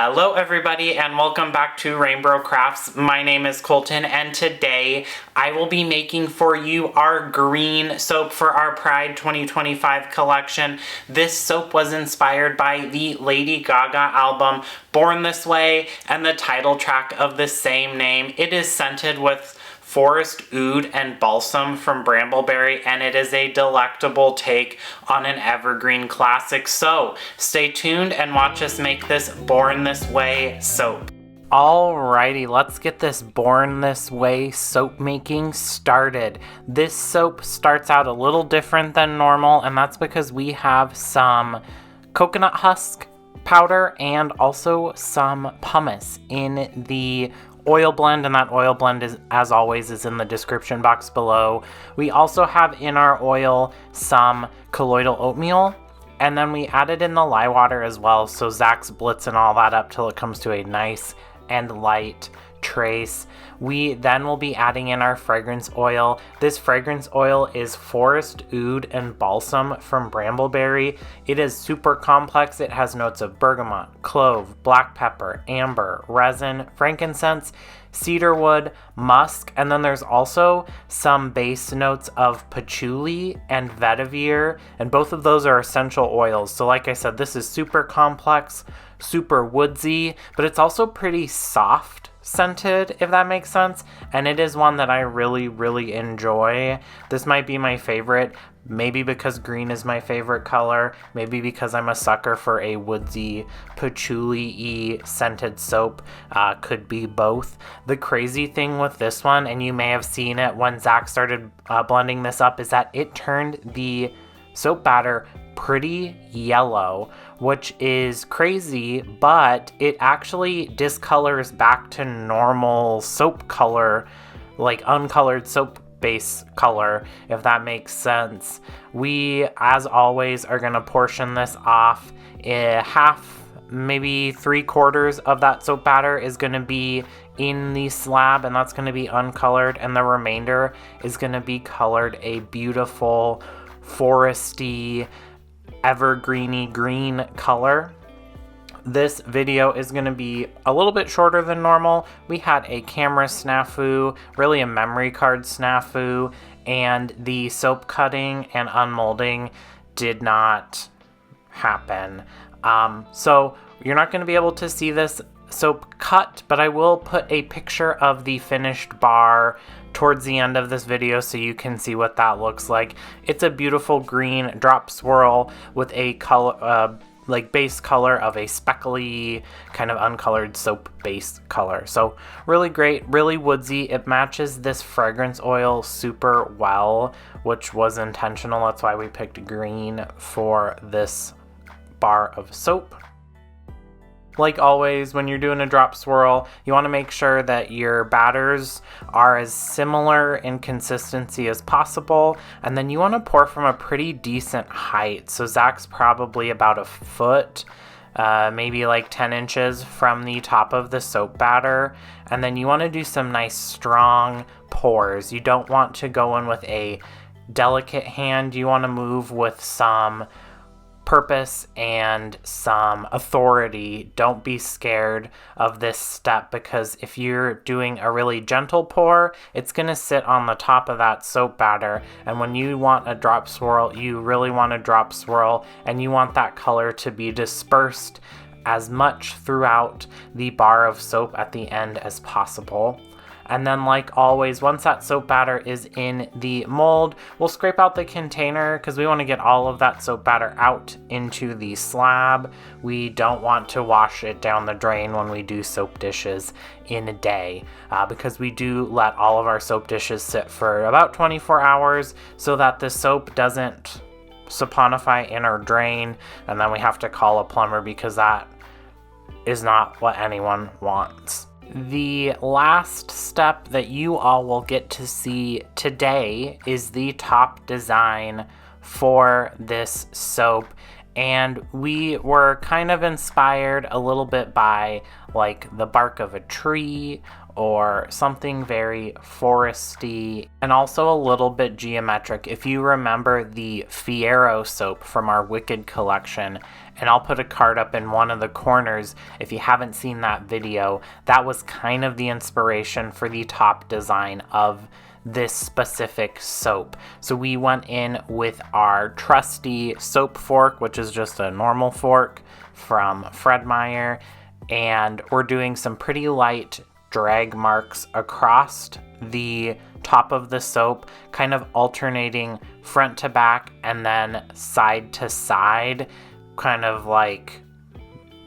Hello everybody and welcome back to RainBro Crafts. My name is Colton and today I will be making for you our green soap for our Pride 2025 collection. This soap was inspired by the Lady Gaga album Born This Way and the title track of the same name. It is scented with Forest Oud and Balsam from Bramble Berry, and it is a delectable take on an evergreen classic. So stay tuned and watch us make this Born This Way soap. Alrighty, let's get this Born This Way soap making started. This soap starts out a little different than normal, and that's because we have some coconut husk powder and also some pumice in the oil blend, and that oil blend is, as always, is in the description box below. We also have in our oil some colloidal oatmeal, and then we added in the lye water as well, so Zach's blitzing all that up till it comes to a nice and light trace. We then will be adding in our fragrance oil. This fragrance oil is Forest Oud and Balsam from Bramble Berry. It is super complex. It has notes of bergamot, clove, black pepper, amber, resin, frankincense, cedarwood, musk, and then there's also some base notes of patchouli and vetiver, and both of those are essential oils. So like I said, this is super complex, super woodsy, but it's also pretty soft scented, if that makes sense, and it is one that I really enjoy. This might be my favorite, maybe because green is my favorite color, maybe because I'm a sucker for a woodsy patchouli-y scented soap. Could be both. The crazy thing with this one, and you may have seen it when Zach started blending this up, is that it turned the soap batter pretty yellow, which is crazy, but it actually discolors back to normal soap color, like uncolored soap base color, if that makes sense. We, as always, are going to portion this off. Half, maybe 3/4 of that soap batter is going to be in the slab, and that's going to be uncolored, and the remainder is going to be colored a beautiful foresty, evergreeny green color. This video is going to be a little bit shorter than normal. We had a camera snafu, really a memory card snafu, and the soap cutting and unmolding did not happen. So you're not going to be able to see this soap cut, but I will put a picture of the finished bar towards the end of this video so you can see what that looks like. It's a beautiful green drop swirl with a color, like base color of a speckly kind of uncolored soap base color. So really great, really woodsy. It matches this fragrance oil super well, which was intentional. That's why we picked green for this bar of soap. Like always, when you're doing a drop swirl, you want to make sure that your batters are as similar in consistency as possible, and then you want to pour from a pretty decent height. So Zach's probably about a foot, maybe like 10 inches from the top of the soap batter, and then you want to do some nice strong pours. You don't want to go in with a delicate hand. You want to move with some purpose and some authority. Don't be scared of this step, because if you're doing a really gentle pour, it's going to sit on the top of that soap batter, and when you want a drop swirl, you really want a drop swirl, and you want that color to be dispersed as much throughout the bar of soap at the end as possible. And then, like always, once that soap batter is in the mold, we'll scrape out the container because we want to get all of that soap batter out into the slab. We don't want to wash it down the drain when we do soap dishes in a day, because we do let all of our soap dishes sit for about 24 hours so that the soap doesn't saponify in our drain, and then we have to call a plumber because that is not what anyone wants. The last step that you all will get to see today is the top design for this soap, and we were kind of inspired a little bit by like the bark of a tree or something very foresty, and also a little bit geometric. If you remember the Fiero soap from our Wicked collection, and I'll put a card up in one of the corners if you haven't seen that video, that was kind of the inspiration for the top design of this specific soap. So we went in with our trusty soap fork, which is just a normal fork from Fred Meyer, and we're doing some pretty light drag marks across the top of the soap, kind of alternating front to back and then side to side, kind of like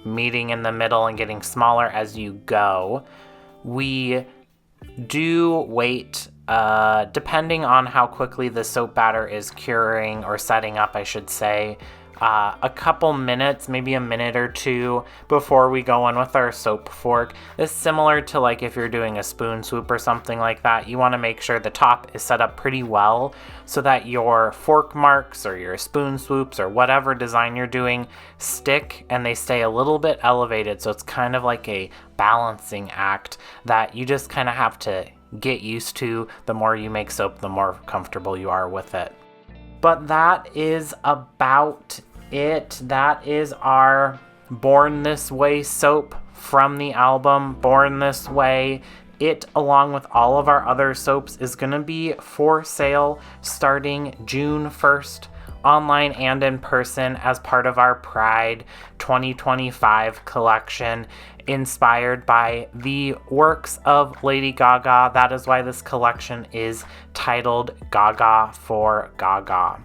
meeting in the middle and getting smaller as you go. We do wait, depending on how quickly the soap batter is curing or setting up, I should say, a couple minutes, maybe a minute or two before we go in with our soap fork. This is similar to like if you're doing a spoon swoop or something like that. You want to make sure the top is set up pretty well so that your fork marks or your spoon swoops or whatever design you're doing stick and they stay a little bit elevated. So it's kind of like a balancing act that you just kind of have to get used to. The more you make soap, the more comfortable you are with it. But that is about it. That is our Born This Way soap from the album Born This Way. It, along with all of our other soaps, is going to be for sale starting June 1st, online and in person, as part of our Pride 2025 collection, inspired by the works of Lady Gaga. That is why this collection is titled Gaga for Gaga.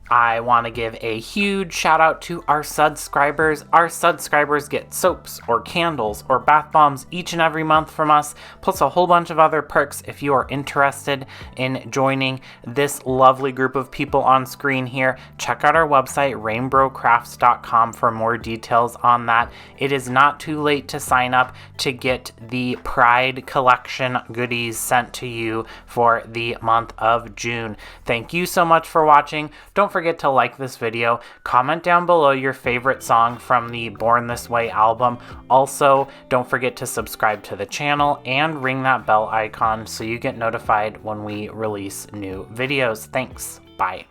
I want to give a huge shout out to our subscribers. Our subscribers get soaps or candles or bath bombs each and every month from us, plus a whole bunch of other perks. If you are interested in joining this lovely group of people on screen here, check out our website, rainbrocrafts.com, for more details on that. It is not too late to sign up to get the Pride collection goodies sent to you for the month of June. Thank you so much for watching. Don't forget to like this video, comment down below your favorite song from the Born This Way album. Also, don't forget to subscribe to the channel and ring that bell icon so you get notified when we release new videos. Thanks. Bye.